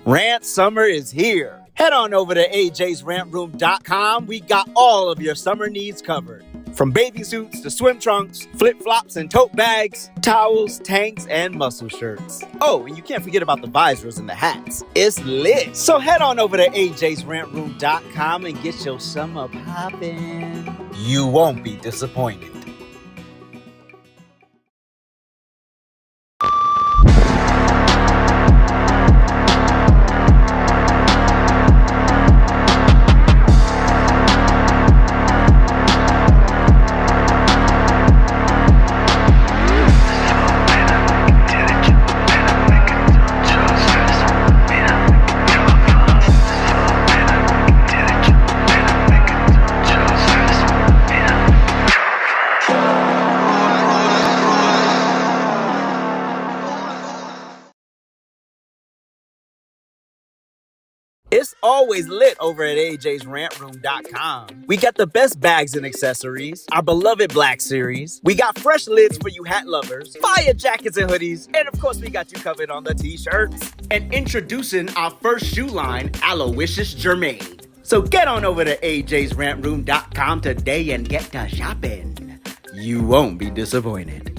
Rant summer is here. Head on over to AJsRANTroom.com. We got all of your summer needs covered. From bathing suits to swim trunks, flip-flops and tote bags, towels, tanks, and muscle shirts. Oh, and you can't forget about the visors and the hats. It's lit. So head on over to AJsRANTroom.com and get your summer poppin'. You won't be disappointed. It's always lit over at AJsRANTroom.com. We got the best bags and accessories, our beloved Black Series. We got fresh lids for you hat lovers, fire jackets and hoodies, and of course we got you covered on the t-shirts. And introducing our first shoe line, Aloysius Germain. So get on over to AJsRANTroom.com today and get to shopping. You won't be disappointed.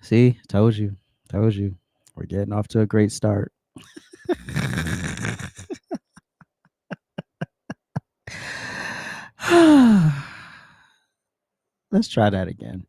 See, told you. We're getting off to a great start. Let's try that again.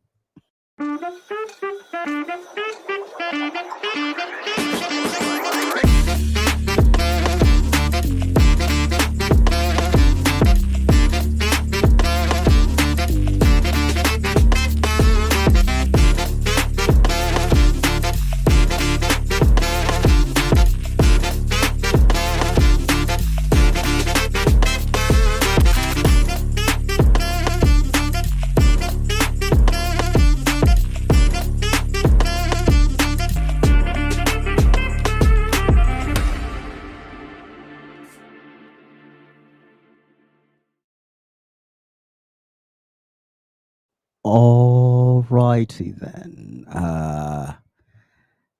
All righty then.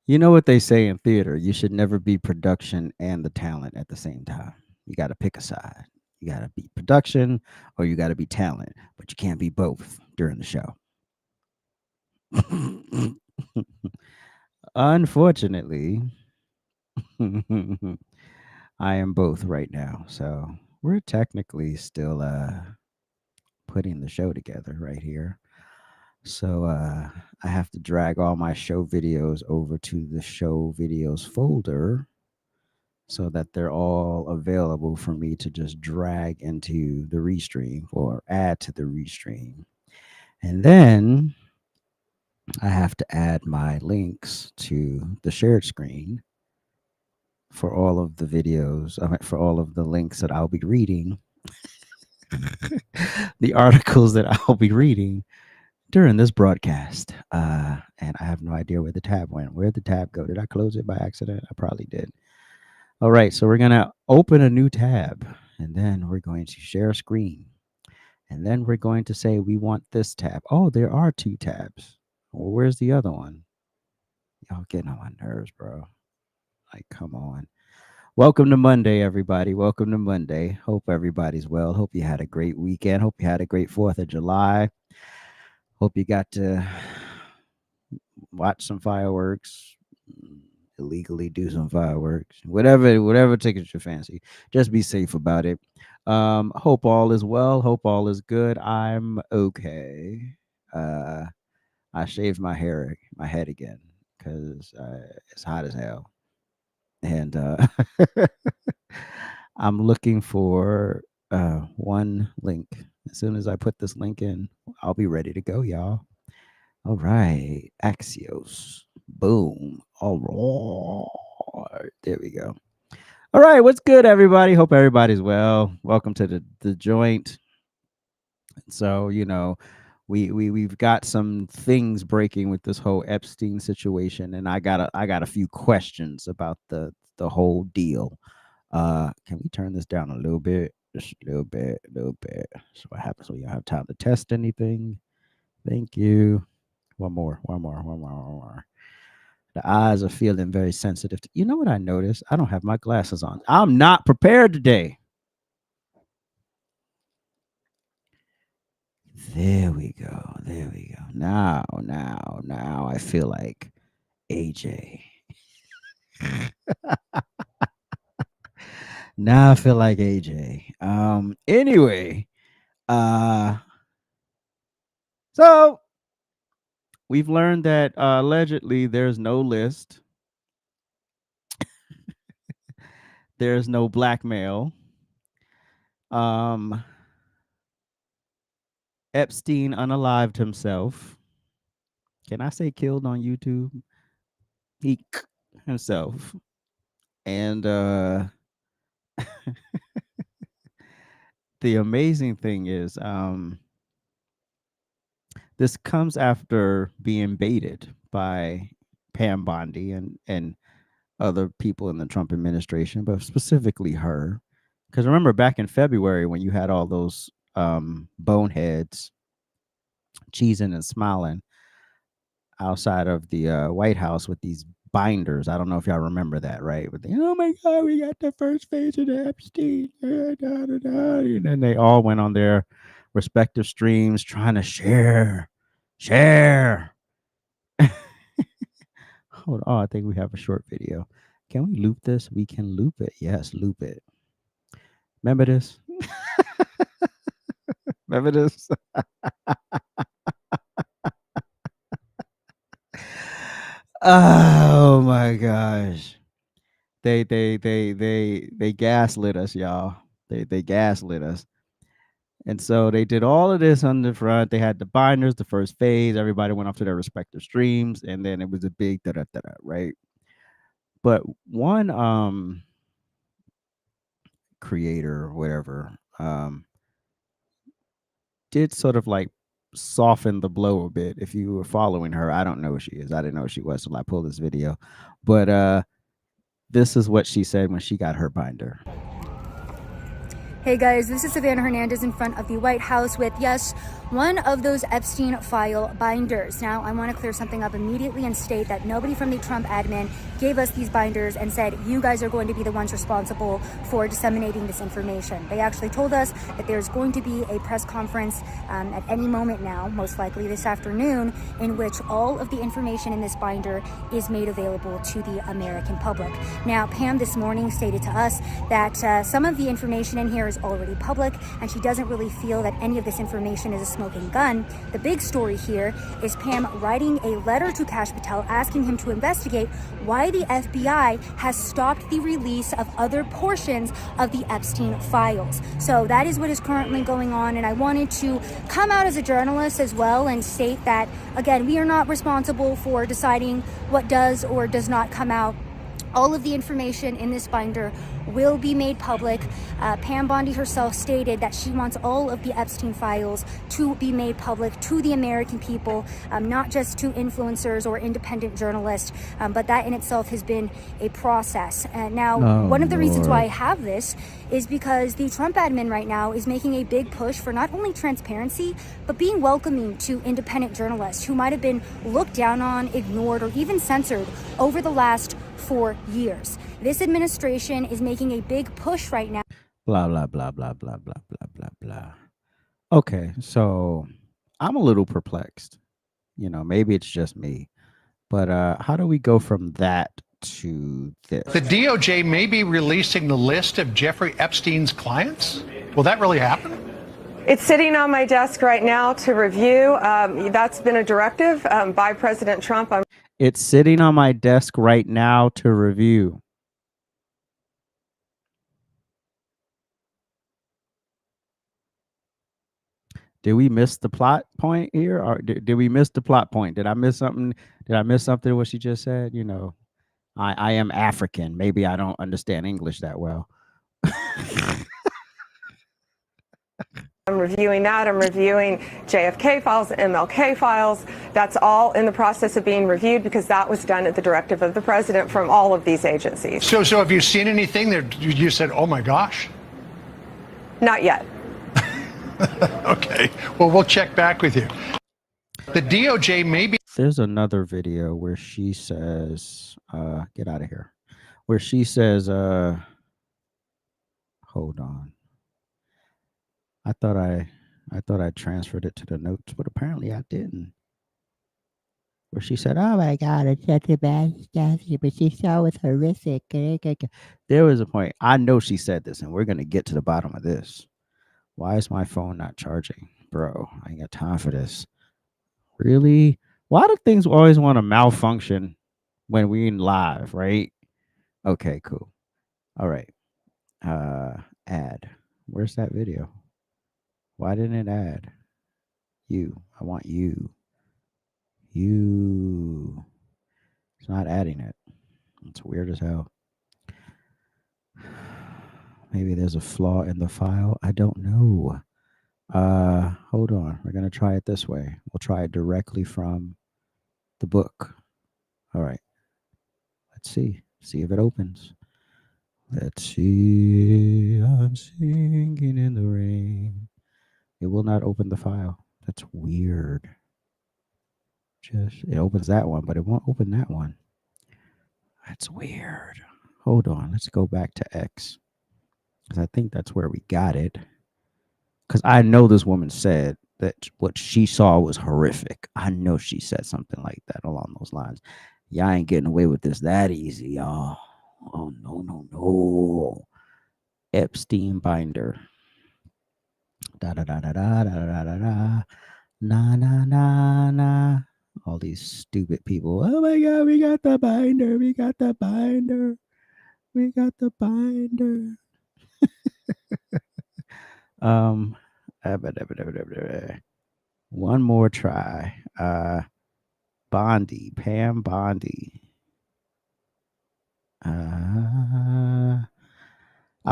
You know what they say in theater, you should never be production and the talent at the same time. You got to pick a side. You got to be production or you got to be talent, but you can't be both during the show. Unfortunately, I am both right now. So we're technically still putting the show together right here. So I have to drag all my show videos over to the show videos folder so that they're all available for me to just drag into the restream or add to the restream. And then I have to add my links to the shared screen for all of the videos, for all of the links that I'll be reading the articles that I'll be reading during this broadcast. And I have no idea where the tab went. Where'd the tab go? Did I close it by accident? I probably did. All right, so we're going to open a new tab, and then we're going to share a screen. And then we're going to say we want this tab. Oh, there are 2 tabs. Well, where's the other one? Y'all getting on my nerves, bro. Like, come on. Welcome to Monday, everybody. Welcome to Monday. Hope everybody's well. Hope you had a great weekend. Hope you had a great 4th of July. Hope you got to watch some fireworks, illegally do some fireworks, whatever tickets your fancy. Just be safe about it. Hope all is well. Hope all is good. I'm okay. I shaved my head again because it's hot as hell, and I'm looking for one link. As soon as I put this link in, I'll be ready to go, y'all. All right, Axios. Boom. All right, there we go. All right, what's good, everybody? Hope everybody's well. Welcome to the joint. So, you know, we've got some things breaking with this whole Epstein situation, and I got a few questions about the whole deal. Can we turn this down a little bit? Just a little bit. So what happens when you don't have time to test anything? Thank you. One more. The eyes are feeling very sensitive. You know what I noticed? I don't have my glasses on. I'm not prepared today. There we go. Now I feel like AJ. Now I feel like AJ. Anyway, so we've learned that allegedly there's no list. There's no blackmail. Epstein unalived himself. Can I say killed on YouTube? He himself. And the amazing thing is this comes after being baited by Pam Bondi and other people in the Trump administration, but specifically her. Because remember back in February when you had all those boneheads cheesing and smiling outside of the White House with these binders. I don't know if y'all remember that, right? But oh my God, we got the first phase of the Epstein. And then they all went on their respective streams trying to share. Hold on, I think we have a short video. Can we loop this? We can loop it. Yes, loop it. Remember this? Remember this? Oh my gosh. They gaslit us, y'all. They gaslit us. And so they did all of this on the front. They had the binders, the first phase. Everybody went off to their respective streams, and then it was a big da-da-da-da, right? But one creator or whatever did sort of like soften the blow a bit. If you were following her, I don't know who she is. I didn't know who she was until I pulled this video. But this is what she said when she got her binder. Hey guys, this is Savannah Hernandez in front of the White House with, yes, one of those Epstein file binders. Now, I want to clear something up immediately and state that nobody from the Trump admin gave us these binders and said, you guys are going to be the ones responsible for disseminating this information. They actually told us that there's going to be a press conference at any moment now, most likely this afternoon, in which all of the information in this binder is made available to the American public. Now, Pam this morning stated to us that some of the information in here is already public, and she doesn't really feel that any of this information is a smoking gun. The big story here is Pam writing a letter to Kash Patel asking him to investigate why the FBI has stopped the release of other portions of the Epstein files. So that is what is currently going on, and I wanted to come out as a journalist as well and state that, again, we are not responsible for deciding what does or does not come out. All of the information in this binder will be made public. Pam Bondi herself stated that she wants all of the Epstein files to be made public to the American people, not just to influencers or independent journalists, but that in itself has been a process. Now, one of the reasons why I have this is because the Trump admin right now is making a big push for not only transparency, but being welcoming to independent journalists who might have been looked down on, ignored, or even censored over the last 4 years. This administration is making a big push right now. Blah, blah, blah, blah, blah, blah, blah, blah, blah. Okay, so I'm a little perplexed. You know, maybe it's just me. But how do we go from that to this? The DOJ may be releasing the list of Jeffrey Epstein's clients. Will that really happen? It's sitting on my desk right now to review. That's been a directive by President Trump. It's sitting on my desk right now to review. Did we miss the plot point here, or did we miss the plot point? Did I miss something? Did I miss something? What she just said? You know, I am African. Maybe I don't understand English that well. I'm reviewing that. I'm reviewing JFK files, MLK files. That's all in the process of being reviewed because that was done at the directive of the president from all of these agencies. So have you seen anything that you said, oh my gosh? Not yet. Okay. Well, we'll check back with you. The DOJ may be. There's another video where she says, get out of here. Where she says, hold on. I thought I transferred it to the notes, but apparently I didn't. Where she said, oh my God, it's such a bad stuff, but she saw it was horrific. There was a point. I know she said this, and we're going to get to the bottom of this. Why is my phone not charging? Bro, I ain't got time for this. Really? Why do things always want to malfunction when we in live, right? Okay, cool. All right. Add. Where's that video? Why didn't it add? You. I want you. You. It's not adding it. It's weird as hell. Maybe there's a flaw in the file. I don't know. Hold on. We're going to try it this way. We'll try it directly from the book. All right. Let's see. See if it opens. Let's see. I'm singing in the rain. It will not open the file. That's weird. It opens that one, but it won't open that one. That's weird. Hold on. Let's go back to X. Because I think that's where we got it. Because I know this woman said that what she saw was horrific. I know she said something like that along those lines. Y'all ain't getting away with this that easy, y'all. Oh, no. Epstein binder. Da-da-da-da-da-da-da-da-da. Na. All these stupid people. Oh, my God, we got the binder. We got the binder. One more try. Bondi, Pam Bondi. I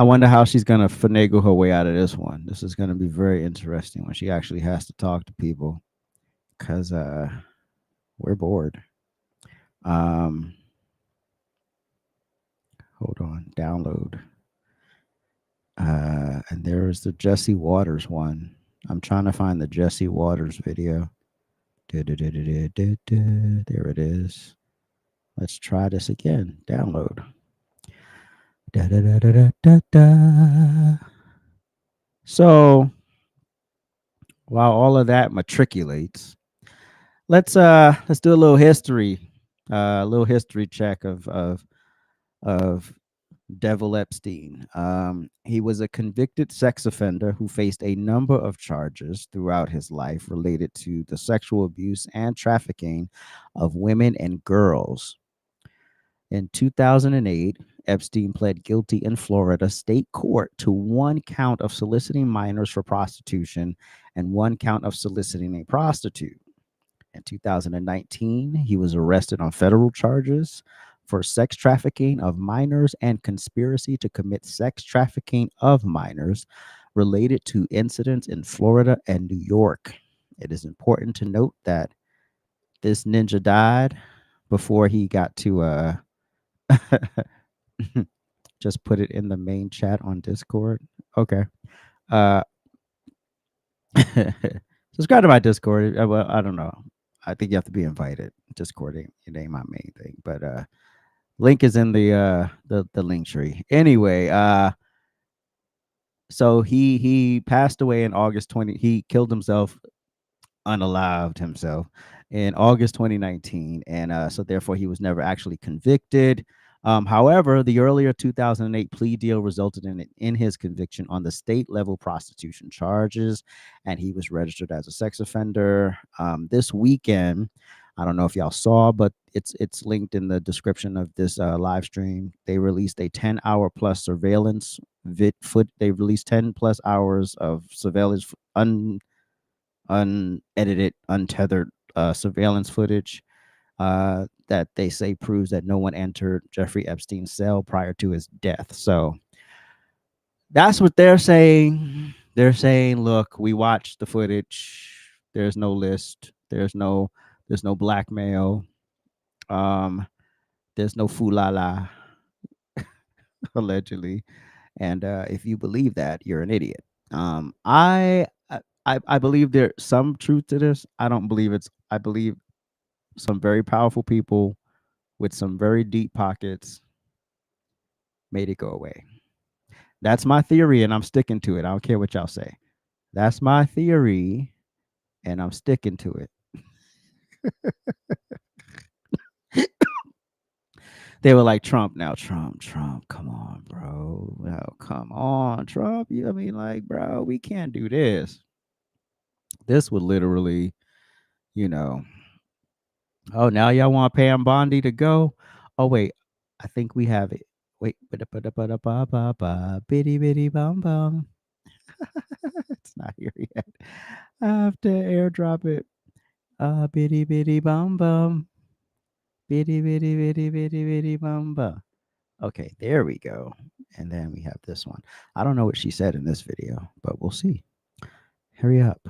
wonder how she's gonna finagle her way out of this one. This is gonna be very interesting when she actually has to talk to people, because we're bored. Hold on, download. And there's the Jesse Waters one. I'm trying to find the Jesse Waters video. There it is. Let's try this again. Download. So while all of that matriculates, let's do a little history check of Devil Epstein. He was a convicted sex offender who faced a number of charges throughout his life related to the sexual abuse and trafficking of women and girls. In 2008, Epstein pled guilty in Florida state court to 1 count of soliciting minors for prostitution and 1 count of soliciting a prostitute. In 2019, he was arrested on federal charges for sex trafficking of minors and conspiracy to commit sex trafficking of minors related to incidents in Florida and New York. It is important to note that this ninja died before he got to just put it in the main chat on Discord. Okay. Uh subscribe to my Discord. Well, I don't know. I think you have to be invited. Discord ain't my main thing, but link is in the link tree. Anyway, so he passed away in August 20. He killed himself, unalived himself in August 2019, and so therefore he was never actually convicted. However, the earlier 2008 plea deal resulted in his conviction on the state level prostitution charges, and he was registered as a sex offender. This weekend, I don't know if y'all saw, but it's linked in the description of this live stream. They released a 10-hour plus surveillance They released 10 plus hours of surveillance, unedited, untethered surveillance footage that they say proves that no one entered Jeffrey Epstein's cell prior to his death. So that's what they're saying. They're saying, look, we watched the footage. There's no list. There's no blackmail. There's no foolala, allegedly. And if you believe that, you're an idiot. I believe there's some truth to this. I don't believe I believe some very powerful people with some very deep pockets made it go away. That's my theory, and I'm sticking to it. I don't care what y'all say. That's my theory, and I'm sticking to it. They were like, Trump, come on, bro. No, come on, Trump. I mean, like, bro, we can't do this. This would literally, oh, now y'all want Pam Bondi to go? Oh, wait, I think we have it. Wait, bitty bitty bum bum. It's not here yet. I have to airdrop it. Bitty bitty bum bum. Bitty bitty bitty bitty bitty bum bum. Okay, there we go. And then we have this one. I don't know what she said in this video, but we'll see. Hurry up.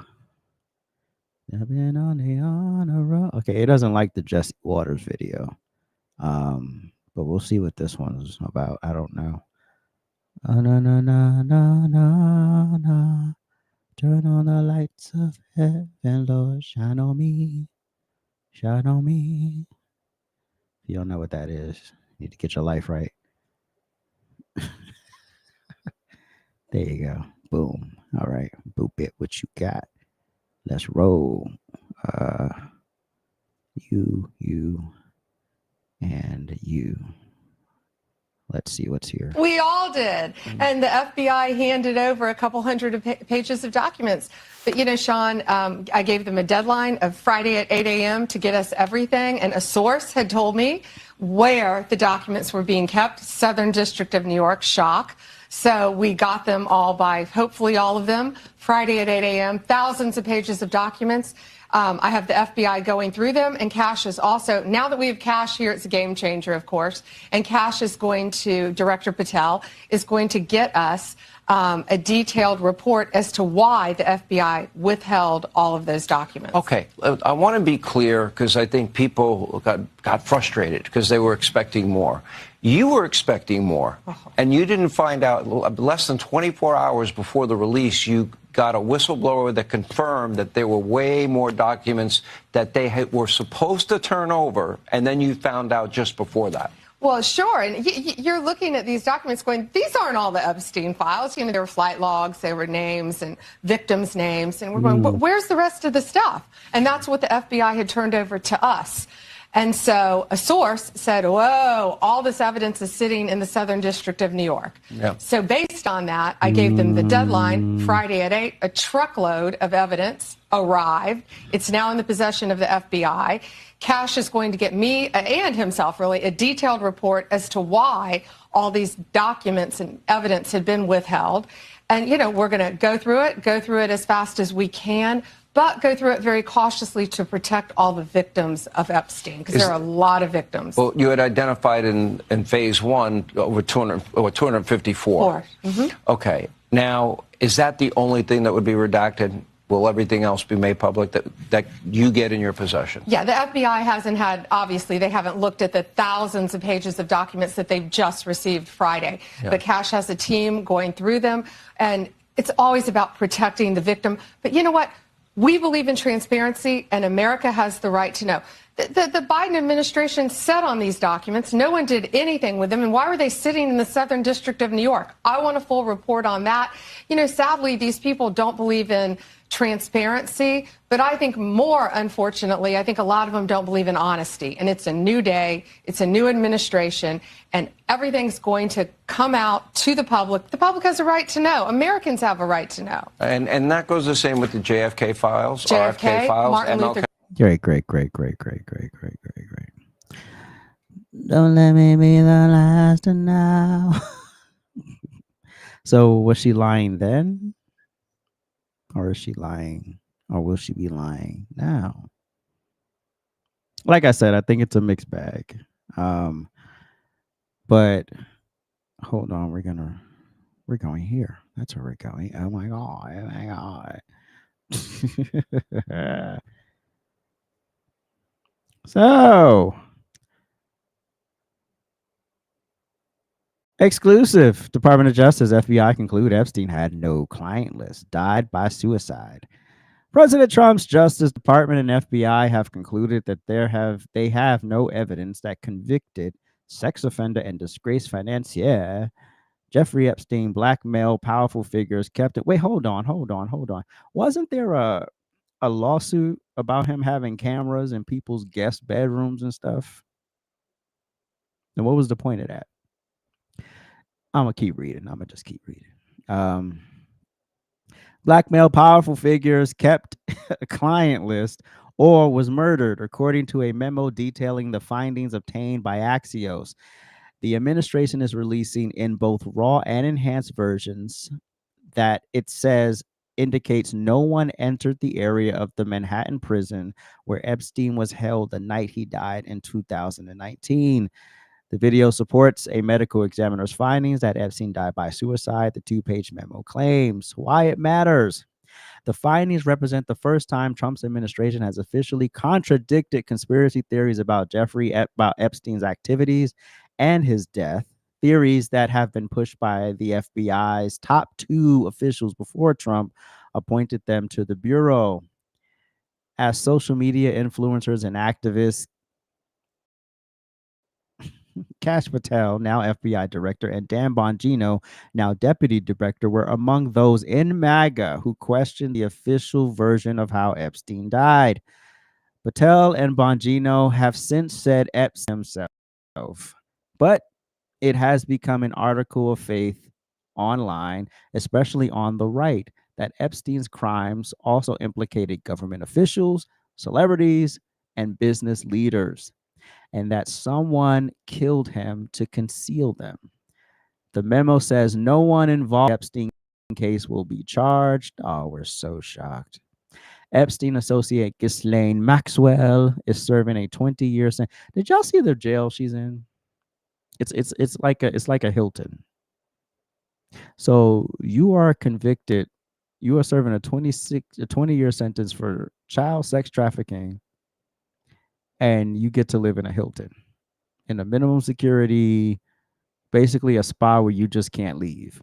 I've been on a roll. Okay, it doesn't like the Jesse Waters video. But we'll see what this one is about. I don't know. Na na na na na na. Turn on the lights of heaven, Lord, shine on me. Shine on me. If you don't know what that is, you need to get your life right. There you go. Boom. All right. Boop it. What you got? Let's roll. You, and you. Let's see what's here. We all did. And the FBI handed over a couple hundred pages of documents. But, Sean, I gave them a deadline of Friday at 8 a.m. to get us everything. And a source had told me where the documents were being kept. Southern District of New York, shock. So we got them all by, hopefully all of them, Friday at 8 a.m. Thousands of pages of documents. I have the FBI going through them, and Cash is also, now that we have Cash here, it's a game changer, of course, and Cash is going to, Director Patel, is going to get us a detailed report as to why the FBI withheld all of those documents. Okay, I want to be clear because I think people got frustrated because they were expecting more. You were expecting more, and you didn't find out less than 24 hours before the release. You got a whistleblower that confirmed that there were way more documents that they were supposed to turn over, and then you found out just before that. Well, sure. And you're looking at these documents going, these aren't all the Epstein files. There were flight logs, there were names and victims' names. And we're going, but where's the rest of the stuff? And that's what the FBI had turned over to us. And so a source said, whoa, all this evidence is sitting in the Southern District of New York. Yep. So based on that, I gave them the deadline, Friday at 8. A truckload of evidence arrived. It's now in the possession of the FBI. Cash is going to get me and himself, really, a detailed report as to why all these documents and evidence had been withheld. And, we're going to go through it as fast as we can. but go through it very cautiously to protect all the victims of Epstein, because there are a lot of victims. Well, you had identified in phase one over 254. Okay. Now, is that the only thing that would be redacted? Will everything else be made public that you get in your possession? Yeah, the FBI hasn't had, obviously, they haven't looked at the thousands of pages of documents that they've just received Friday. Yeah. But Cash has a team going through them, and it's always about protecting the victim. But you know what? We believe in transparency, and America has the right to know. The Biden administration sat on these documents. No one did anything with them. And why were they sitting in the Southern District of New York? I want a full report on that. You know, sadly, these people don't believe in transparency. But I think more, unfortunately, I think a lot of them don't believe in honesty. And it's a new day. It's a new administration. And everything's going to come out to the public. The public has a right to know. Americans have a right to know. And that goes the same with the JFK files, JFK, RFK files, Martin MLK. Luther. Great. Don't let me be the last to know. So was she lying then? Or is she lying? Or will she be lying now? Like I said, I think it's a mixed bag. But hold on, we're going here. That's where we're going. Oh my God. So, exclusive. Department of Justice, FBI conclude Epstein had no client list, died by suicide. President Trump's Justice Department and FBI have concluded that they have no evidence that convicted sex offender and disgraced financier Jeffrey Epstein blackmail powerful figures kept it. Wait, hold on. Wasn't there a lawsuit about him having cameras in people's guest bedrooms and stuff? And what was the point of that? I'm gonna keep reading. Just keep reading. Blackmail powerful figures, kept a client list, or was murdered, according to a memo detailing the findings obtained by Axios. The administration is releasing in both raw and enhanced versions that it says indicates no one entered the area of the Manhattan prison where Epstein was held the night he died in 2019. The video supports a medical examiner's findings that Epstein died by suicide, the two-page memo claims. Why it matters. The findings represent the first time Trump's administration has officially contradicted conspiracy theories about about Epstein's activities and his death, theories that have been pushed by the FBI's top two officials before Trump appointed them to the bureau. As social media influencers and activists, Kash Patel, now FBI director, and Dan Bongino, now deputy director, were among those in MAGA who questioned the official version of how Epstein died. Patel and Bongino have since said Epstein himself, but it has become an article of faith online, especially on the right, that Epstein's crimes also implicated government officials, celebrities, and business leaders, and that someone killed him to conceal them. The memo says no one involved in the Epstein case will be charged. Oh, we're so shocked. Epstein associate Ghislaine Maxwell is serving a 20-year sentence. Did y'all see the jail she's in? It's like a Hilton. So you are convicted. You are serving a 20-year sentence for child sex trafficking, and you get to live in a Hilton, in a minimum security, basically a spa where you just can't leave.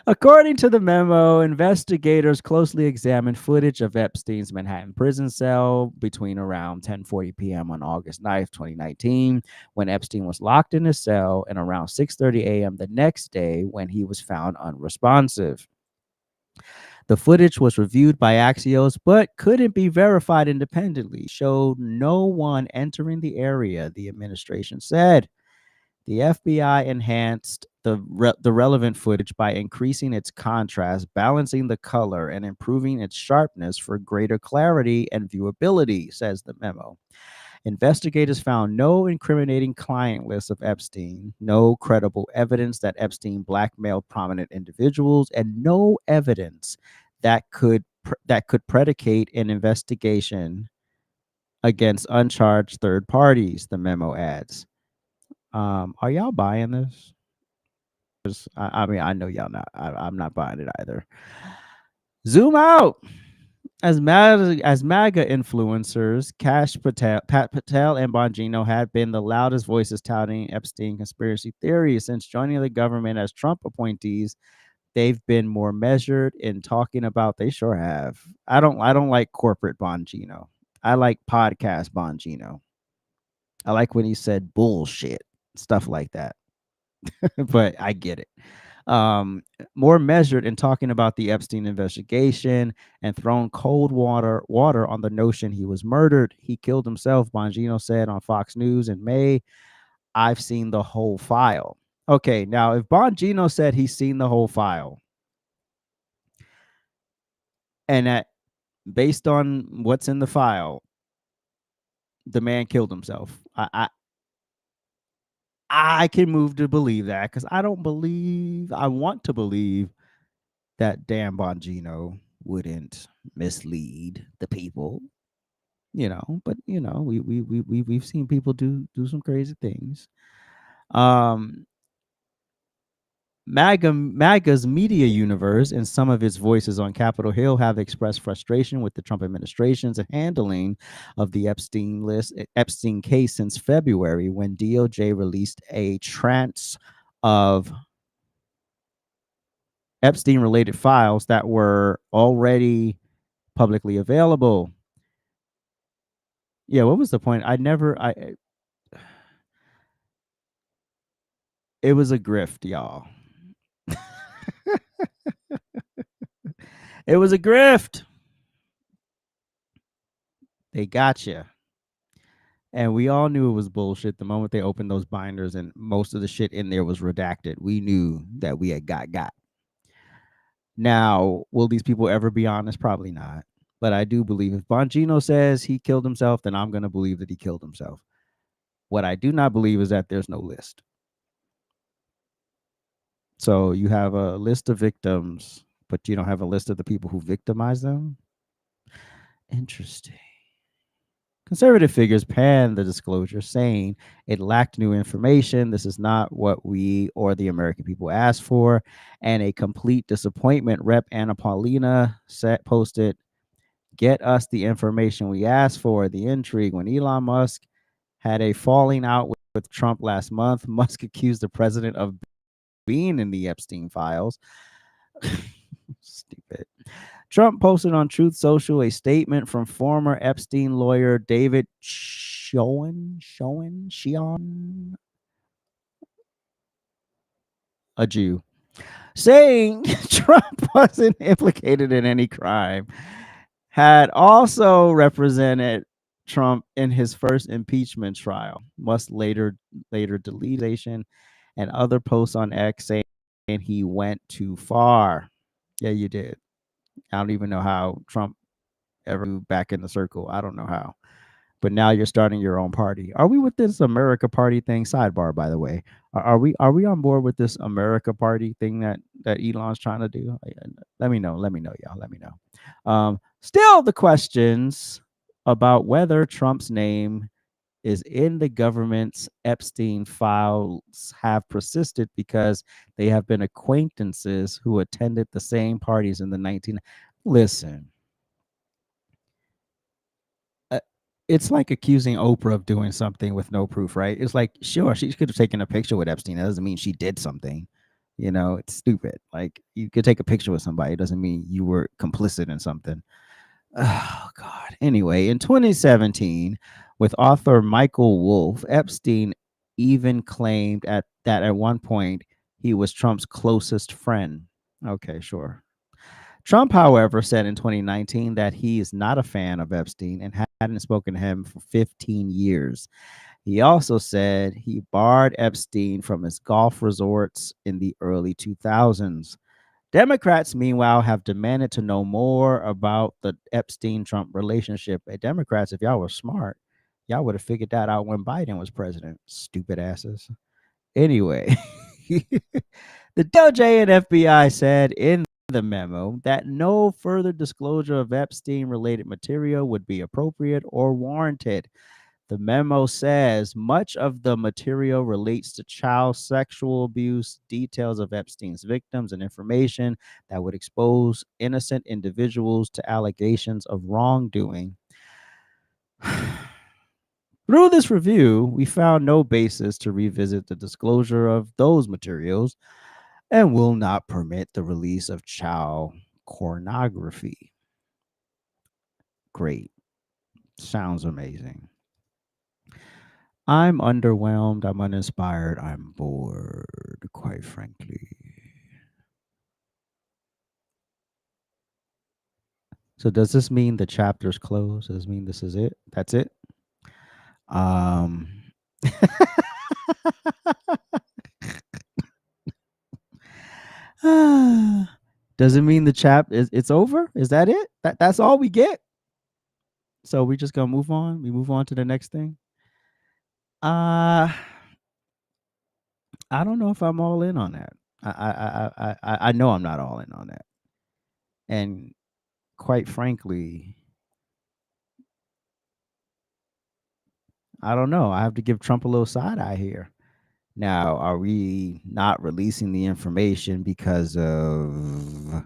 According to the memo, investigators closely examined footage of Epstein's Manhattan prison cell between around 10:40 p.m. on August 9th, 2019, when Epstein was locked in his cell, and around 6:30 a.m. the next day when he was found unresponsive. The footage was reviewed by Axios, but couldn't be verified independently. Showed no one entering the area, the administration said. The FBI enhanced the relevant footage by increasing its contrast, balancing the color, and improving its sharpness for greater clarity and viewability, says the memo. Investigators found no incriminating client list of Epstein, no credible evidence that Epstein blackmailed prominent individuals, and no evidence that could predicate an investigation against uncharged third parties, the memo adds. Are y'all buying this? I mean, I know y'all not. I'm not buying it either. Zoom out. As MAGA influencers, Pat Patel, and Bongino had been the loudest voices touting Epstein conspiracy theories since joining the government as Trump appointees. They've been more measured in talking about. They sure have. I don't like corporate Bongino. I like podcast Bongino. I like when he said bullshit, stuff like that. But I get it. More measured in talking about the Epstein investigation and thrown cold water on the notion he was murdered. He killed himself, Bongino said on Fox News in May. I've seen the whole file. Okay, now if Bongino said he's seen the whole file, and that based on what's in the file, the man killed himself, I can move to believe that, because I want to believe that Dan Bongino wouldn't mislead the people, but we've seen people do some crazy things. MAGA's media universe and some of its voices on Capitol Hill have expressed frustration with the Trump administration's handling of the Epstein case since February, when DOJ released a tranche of Epstein-related files that were already publicly available. Yeah, what was the point? It was a grift, y'all. It was a grift. They got you. And we all knew it was bullshit the moment they opened those binders and most of the shit in there was redacted. We knew that we had got. Now, will these people ever be honest? Probably not. But I do believe if Bongino says he killed himself, then I'm going to believe that he killed himself. What I do not believe is that there's no list. So you have a list of victims, but you don't have a list of the people who victimized them? Interesting. Conservative figures panned the disclosure, saying it lacked new information. This is not what we or the American people asked for, and a complete disappointment. Rep. Anna Paulina posted, "Get us the information we asked for." The intrigue: when Elon Musk had a falling out with Trump last month, Musk accused the president of being in the Epstein files. Stupid. Trump posted on Truth Social a statement from former Epstein lawyer David Schoen, a Jew, saying Trump wasn't implicated in any crime, had also represented Trump in his first impeachment trial. Musk later deleted and other posts on X saying he went too far. Yeah, you did. I don't even know how Trump ever moved back in the circle. I don't know how. But now you're starting your own party. Are we with this America Party thing? Sidebar, by the way. Are we on board with this America Party thing that Elon's trying to do? Let me know, y'all. Let me know. Still, the questions about whether Trump's name is in the government's Epstein files have persisted because they have been acquaintances who attended the same parties in the 19. Listen, it's like accusing Oprah of doing something with no proof, right? It's like, sure, she could have taken a picture with Epstein. That doesn't mean she did something. It's stupid. Like, you could take a picture with somebody. It doesn't mean you were complicit in something. Oh, God. Anyway, in 2017, with author Michael Wolff, Epstein even claimed that at one point he was Trump's closest friend. Okay, sure. Trump, however, said in 2019 that he is not a fan of Epstein and hadn't spoken to him for 15 years. He also said he barred Epstein from his golf resorts in the early 2000s. Democrats, meanwhile, have demanded to know more about the Epstein-Trump relationship. Democrats, if y'all were smart, y'all would have figured that out when Biden was president. Stupid asses. Anyway, the DOJ and FBI said in the memo that no further disclosure of Epstein-related material would be appropriate or warranted. The memo says much of the material relates to child sexual abuse, details of Epstein's victims, and information that would expose innocent individuals to allegations of wrongdoing. Through this review, we found no basis to revisit the disclosure of those materials and will not permit the release of child pornography. Great. Sounds amazing. I'm underwhelmed. I'm uninspired. I'm bored, quite frankly. So does this mean the chapter's closed? Does this mean this is it? That's it? Does it mean the it's over? Is that it? That's all we get? So we just gonna move on? We move on to the next thing? I don't know if I'm all in on that. I know I'm not all in on that. And quite frankly, I don't know. I have to give Trump a little side eye here. Now, are we not releasing the information because of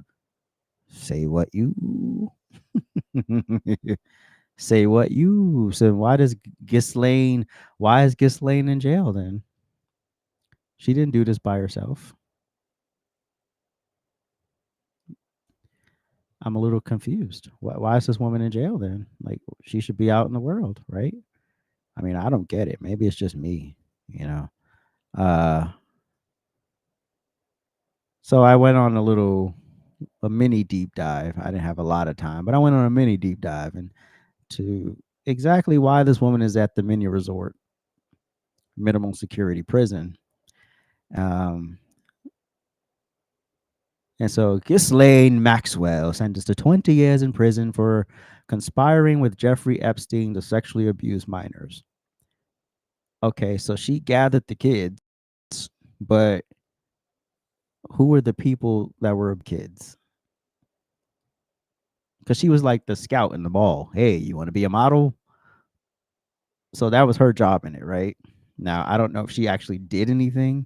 say what you say what you? So why is Ghislaine in jail then? She didn't do this by herself. I'm a little confused. Why is this woman in jail then? Like, she should be out in the world, right? I mean, I don't get it. Maybe it's just me, you know. So I went on a mini deep dive. I didn't have a lot of time, but I went on a mini deep dive into exactly why this woman is at the mini resort, minimum security prison. And so Ghislaine Maxwell sentenced to 20 years in prison for conspiring with Jeffrey Epstein to sexually abuse minors. Okay, so she gathered the kids, but who were the people that were kids? Because she was like the scout in the mall. Hey, you want to be a model? So that was her job in it, right? Now, I don't know if she actually did anything.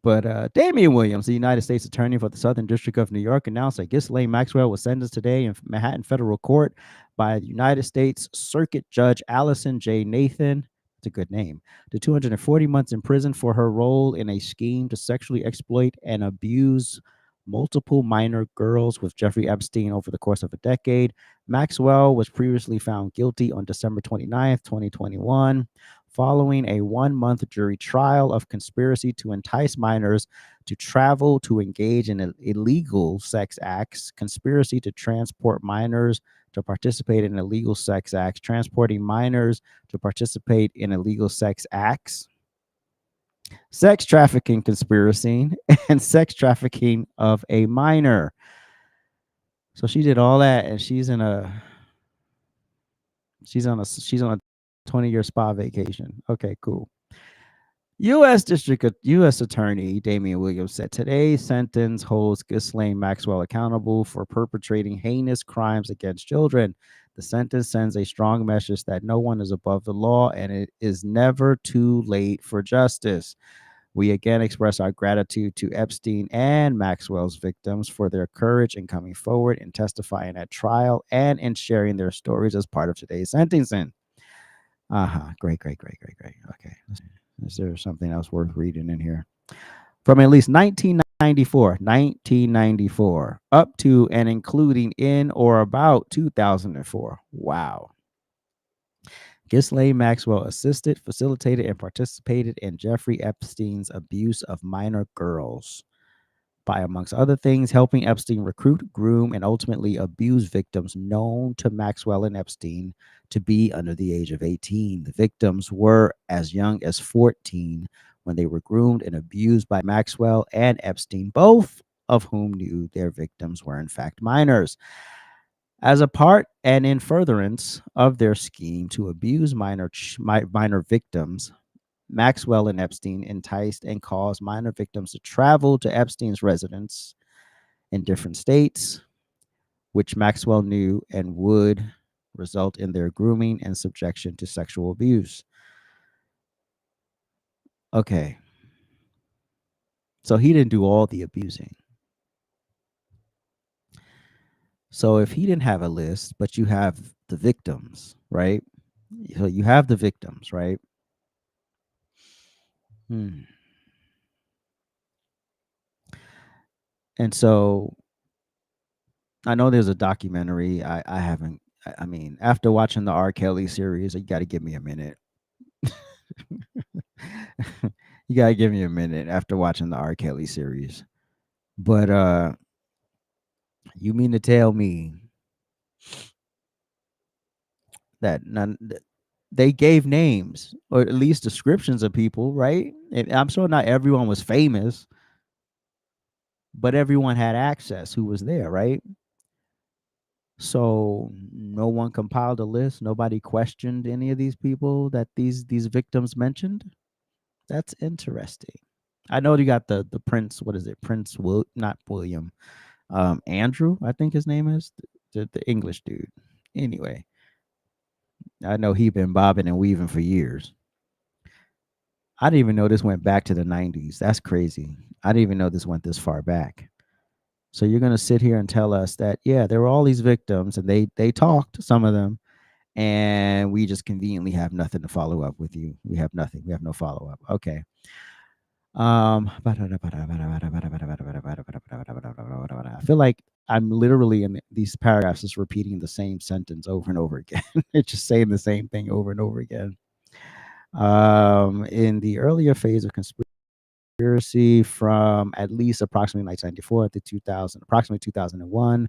But Damian Williams, the United States Attorney for the Southern District of New York, announced that Ghislaine Maxwell was sentenced today in Manhattan Federal Court by the United States Circuit Judge Allison J. Nathan. It's a good name. To 240 months in prison for her role in a scheme to sexually exploit and abuse multiple minor girls with Jeffrey Epstein over the course of a decade. Maxwell was previously found guilty on December 29th, 2021. Following a 1-month jury trial of conspiracy to entice minors to travel to engage in illegal sex acts, conspiracy to transport minors to participate in illegal sex acts, transporting minors to participate in illegal sex acts, sex trafficking conspiracy, and sex trafficking of a minor. So she did all that, and she's on a 20-year spa vacation. Okay, cool. U.S. Attorney Damian Williams said today's sentence holds Ghislaine Maxwell accountable for perpetrating heinous crimes against children. The sentence sends a strong message that no one is above the law and it is never too late for justice. We again express our gratitude to Epstein and Maxwell's victims for their courage in coming forward and testifying at trial and in sharing their stories as part of today's sentencing. Great. Okay. Is there something else worth reading in here? From at least 1994 up to and including in or about 2004. Wow. Ghislaine Maxwell assisted, facilitated, and participated in Jeffrey Epstein's abuse of minor girls by, amongst other things, helping Epstein recruit, groom, and ultimately abuse victims known to Maxwell and Epstein to be under the age of 18. The victims were as young as 14 when they were groomed and abused by Maxwell and Epstein, both of whom knew their victims were in fact minors. As a part and in furtherance of their scheme to abuse minor victims, Maxwell and Epstein enticed and caused minor victims to travel to Epstein's residence in different states, which Maxwell knew and would result in their grooming and subjection to sexual abuse. Okay. So he didn't do all the abusing. So if he didn't have a list, but you have the victims, right? So you have the victims, right? And so I know there's a documentary. I haven't. I mean, after watching the R. Kelly series, you got to give me a minute. You got to give me a minute after watching the R. Kelly series. But you mean to tell me that they gave names or at least descriptions of people, right? And I'm sure not everyone was famous, but everyone had access who was there, right? So no one compiled a list. Nobody questioned any of these people that these victims mentioned. That's interesting. I know you got the Prince. What is it? Prince Will, not William. Andrew, I think his name is the English dude. Anyway, I know he been bobbing and weaving for years. I didn't even know this went back to the 90s. That's crazy. I didn't even know this went this far back. So you're going to sit here and tell us that, yeah, there were all these victims and they talked, some of them, and we just conveniently have nothing to follow up with you. We have nothing. We have no follow up. Okay. I feel like I'm literally in these paragraphs just repeating the same sentence over and over again. It's just saying the same thing over and over again. In the earlier phase of conspiracy from at least approximately 1994 to 2000, approximately 2001,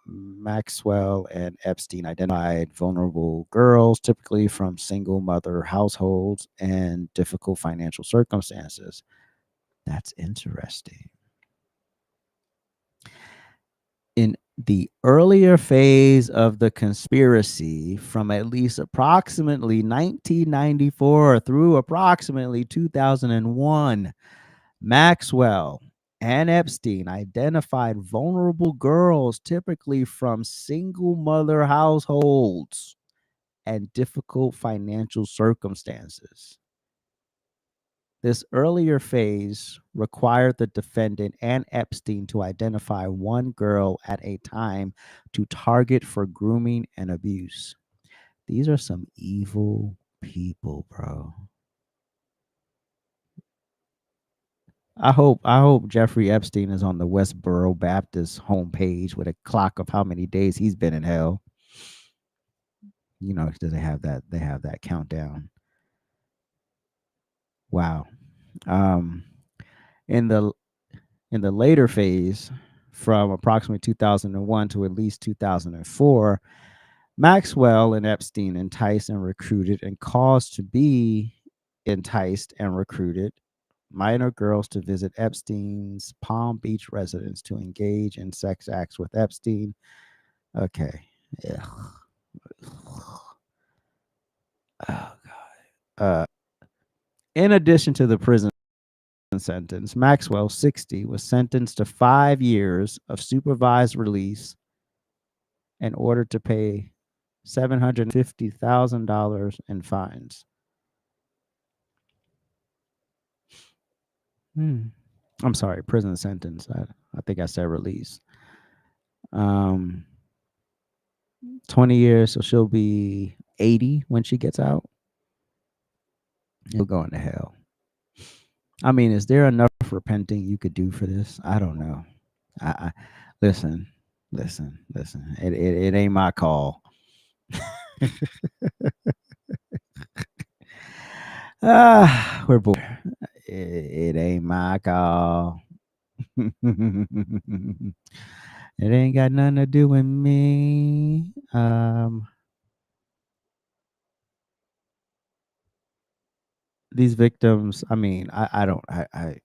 Maxwell and Epstein identified vulnerable girls, typically from single mother households and difficult financial circumstances. That's interesting. In the earlier phase of the conspiracy, from at least approximately 1994 through approximately 2001, Maxwell and Epstein identified vulnerable girls, typically from single mother households and difficult financial circumstances. This earlier phase required the defendant and Epstein to identify one girl at a time to target for grooming and abuse. These are some evil people, bro. I hope Jeffrey Epstein is on the Westboro Baptist homepage with a clock of how many days he's been in hell. You know, they have that countdown. Wow. In the later phase, from approximately 2001 to at least 2004, Maxwell and Epstein enticed and recruited and caused to be enticed and recruited minor girls to visit Epstein's Palm Beach residence to engage in sex acts with Epstein. Okay. Ugh. Oh, God. In addition to the prison sentence, Maxwell, 60, was sentenced to 5 years of supervised release and ordered to pay $750,000 in fines. I'm sorry, prison sentence. I think I said release. 20 years, so she'll be 80 when she gets out. He'll go into hell. I mean, is there enough repenting you could do for this? I don't know. I listen. It ain't my call. We're bored. It ain't my call. It ain't got nothing to do with me. These victims, I mean, I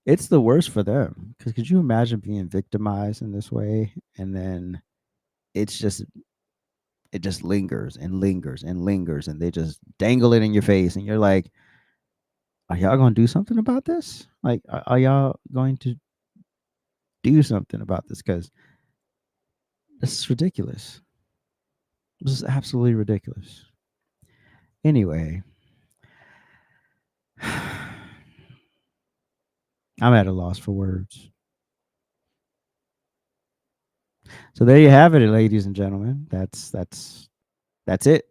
it's the worst for them, because could you imagine being victimized in this way, and then it just lingers and lingers and lingers, and they just dangle it in your face, and you're like, are y'all gonna do something about this? Like, are y'all going to do something about this because this is ridiculous. This is absolutely ridiculous. Anyway, I'm at a loss for words. So there you have it, ladies and gentlemen. That's it.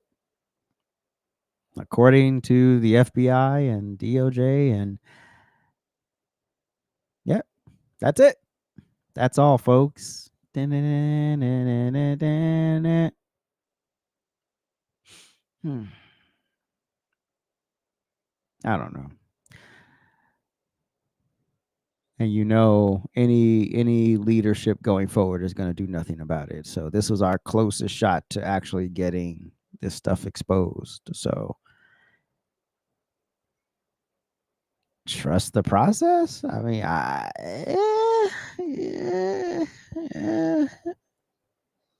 According to the FBI and DOJ, and yeah, that's it. That's all, folks. Hmm. I don't know. And any leadership going forward is going to do nothing about it. So this was our closest shot to actually getting this stuff exposed. So trust the process. I mean,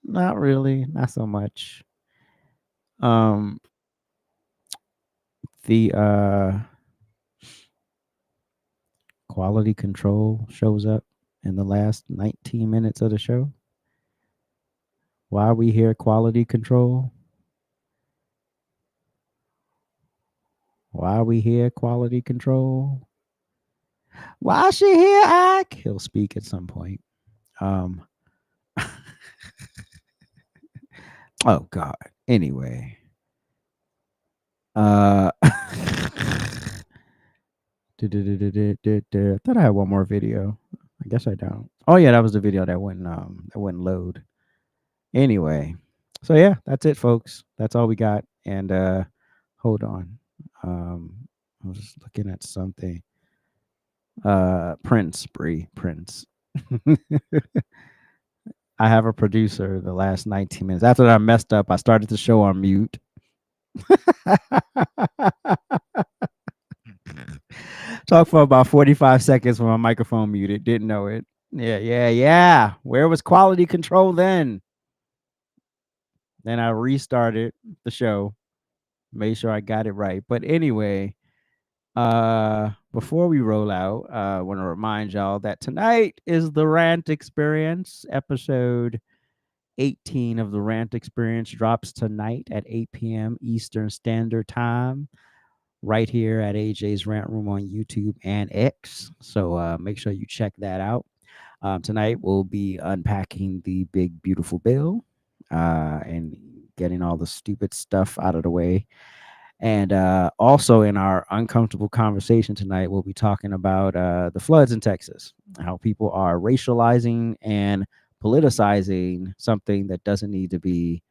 not really, not so much. The quality control shows up in the last 19 minutes of the show. Why are we here? Quality control. Why are we here? Quality control. Why is she here, Ike? He'll speak at some point. Oh God. Anyway. I thought I had one more video. I guess I don't. Oh yeah, that was the video that wouldn't load. Anyway. So yeah, that's it, folks. That's all we got. And hold on. I was just looking at something. Prince. I have a producer the last 19 minutes. After that I messed up, I started the show on mute. Talk for about 45 seconds with my microphone muted. Didn't know it. Yeah. Where was quality control then? Then I restarted the show. Made sure I got it right. But anyway, before we roll out, I want to remind y'all that tonight is the Rant Experience. Episode 18 of the Rant Experience drops tonight at 8 p.m. Eastern Standard Time, right here at AJ's Rant Room on YouTube and X. So make sure you check that out. Tonight we'll be unpacking the big beautiful bill and getting all the stupid stuff out of the way. And also in our uncomfortable conversation tonight, we'll be talking about the floods in Texas, how people are racializing and politicizing something that doesn't need to be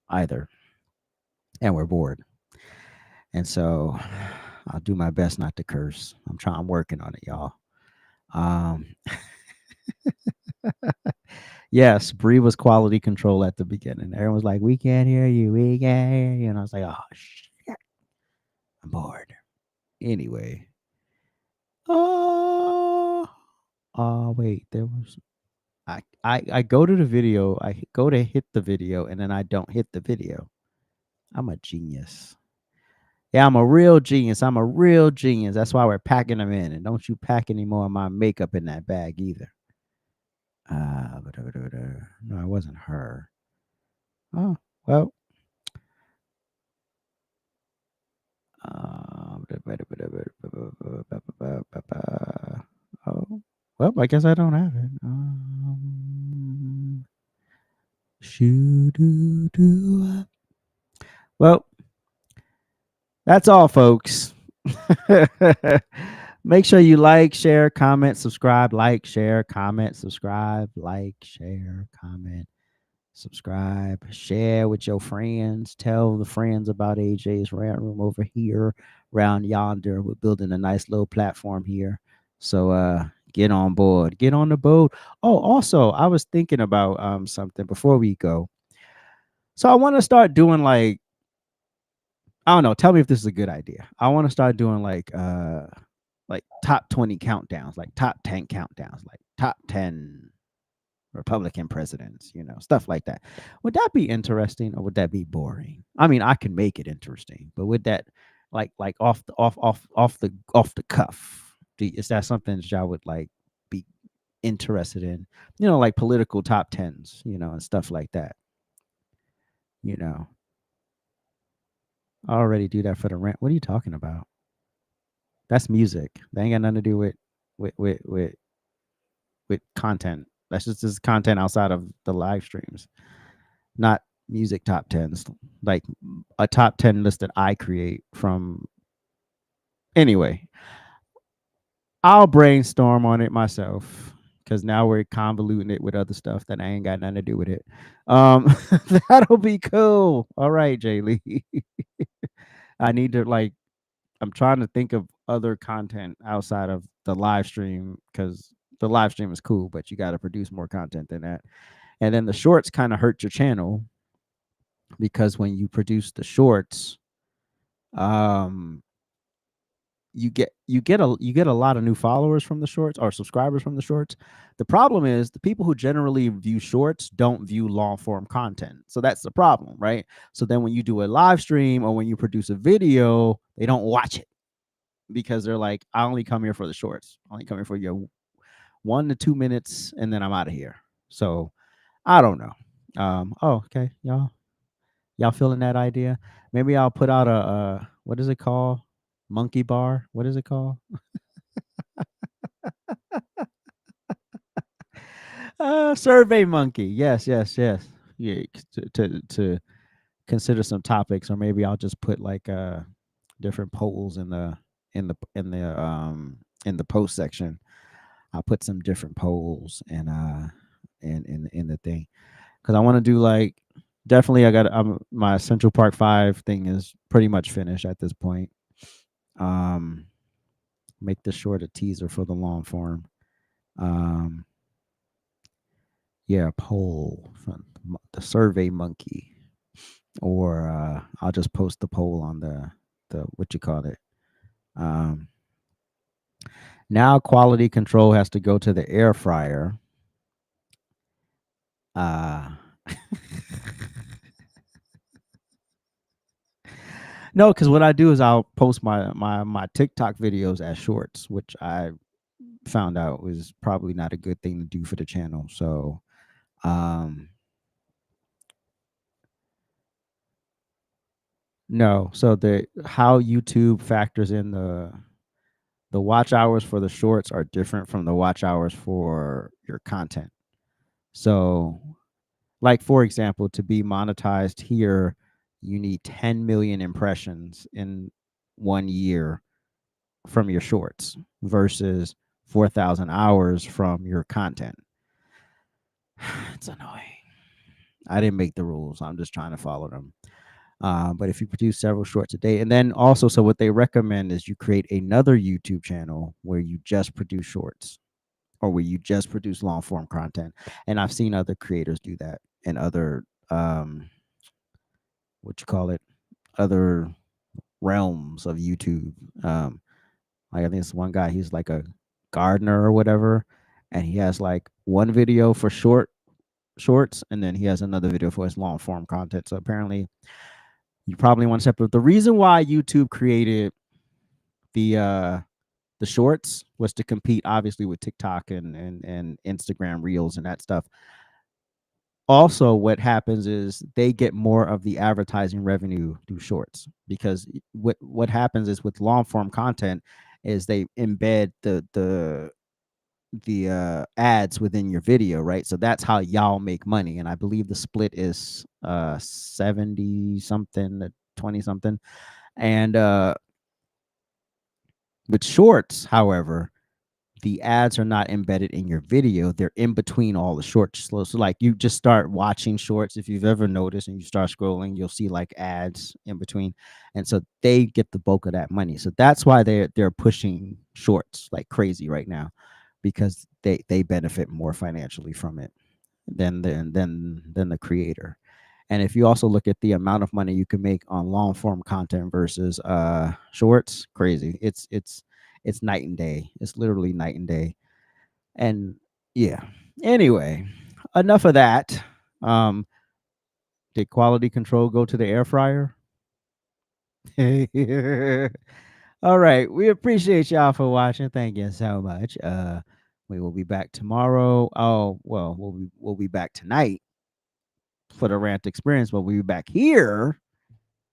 either. And we're bored. And so I'll do my best not to curse. I'm working on it, y'all. Yes, Bree was quality control at the beginning. Everyone was like, we can't hear you. We can't hear you. And I was like, oh, shit. I'm bored. Anyway. Wait, there was I go to the video, I go to hit the video, and then I don't hit the video. I'm a genius. Yeah, I'm a real genius. That's why we're packing them in. And don't you pack any more of my makeup in that bag either. No, it wasn't her. Oh, well. Oh, well, I guess I don't have it. Well, that's all, folks. Make sure you like, share, comment, subscribe, like, share, comment, subscribe, like, share, comment, subscribe, share with your friends. Tell the friends about AJ's Rant Room over here around yonder. We're building a nice little platform here. So get on board, get on the boat. Oh, also, I was thinking about something before we go. So I want to start doing like, I don't know, tell me if this is a good idea. I want to start doing like top 20 countdowns, like top 10 countdowns, like top 10 Republican presidents, stuff like that. Would that be interesting or would that be boring? I mean, I can make it interesting, but would that like off the cuff? Is that something that y'all would like be interested in, like political top tens, and stuff like that. I already do that for the rant. What are you talking about? That's music. That ain't got nothing to do with with with, with content. That's just content outside of the live streams, not music top tens. Like a top 10 list that I create from. Anyway, I'll brainstorm on it myself because now we're convoluting it with other stuff that I ain't got nothing to do with it. That'll be cool. All right, Jay Lee. I need to I'm trying to think of other content outside of the live stream because the live stream is cool, but you got to produce more content than that. And then the shorts kind of hurt your channel because when you produce the shorts, you get a lot of new followers from the shorts or subscribers from the shorts. The problem is the people who generally view shorts don't view long form content. So that's the problem, right? So then when you do a live stream or when you produce a video, they don't watch it because they're like, I only come here for the shorts. I only come here for your 1 to 2 minutes and then I'm out of here. So I don't know. Okay, y'all feeling that idea? Maybe I'll put out a what is it called? Monkey bar. What is it called? Survey monkey. Yes. Yeah, to consider some topics, or maybe I'll just put like different polls in the post section. I'll put some different polls and in the thing because I want to do like definitely. I got my Central Park 5 thing is pretty much finished at this point. Make the short a teaser for the long form. Yeah, poll from the Survey Monkey, or I'll just post the poll on the what you call it. Now quality control has to go to the air fryer. No, because what I do is I'll post my TikTok videos as shorts, which I found out was probably not a good thing to do for the channel. So no, so how YouTube factors in the watch hours for the shorts are different from the watch hours for your content. So like for example, to be monetized here, you need 10 million impressions in 1 year from your shorts versus 4,000 hours from your content. It's annoying. I didn't make the rules. I'm just trying to follow them. But if you produce several shorts a day, and then also, so what they recommend is you create another YouTube channel where you just produce shorts or where you just produce long form content. And I've seen other creators do that and other, other realms of YouTube. Like I think it's one guy, he's like a gardener or whatever, and he has like one video for shorts, and then he has another video for his long form content. So apparently you probably want to separate. The reason why YouTube created the shorts was to compete obviously with TikTok and Instagram Reels and that stuff. Also, what happens is they get more of the advertising revenue through shorts because what happens is with long form content is they embed the ads within your video, right? So that's how y'all make money. And I believe the split is 70 something to 20 something. And with shorts, however, the ads are not embedded in your video. They're in between all the shorts. So like you just start watching shorts. If you've ever noticed and you start scrolling, you'll see like ads in between. And so they get the bulk of that money. So that's why they're pushing shorts like crazy right now, because they benefit more financially from it than the creator. And if you also look at the amount of money you can make on long form content versus shorts, crazy. It's night and day. It's literally night and day. And yeah. Anyway, enough of that. Did quality control go to the air fryer? All right. We appreciate y'all for watching. Thank you so much. We will be back tomorrow. Oh, well, we'll be back tonight for the rant experience, but we'll be back here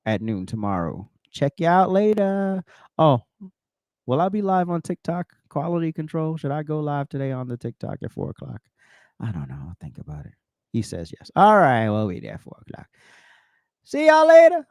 at noon tomorrow. Check you out later. Oh, will I be live on TikTok? Quality control. Should I go live today on the TikTok at 4 o'clock? I don't know. I'll think about it. He says yes. All right. We'll be there at 4 o'clock. See y'all later.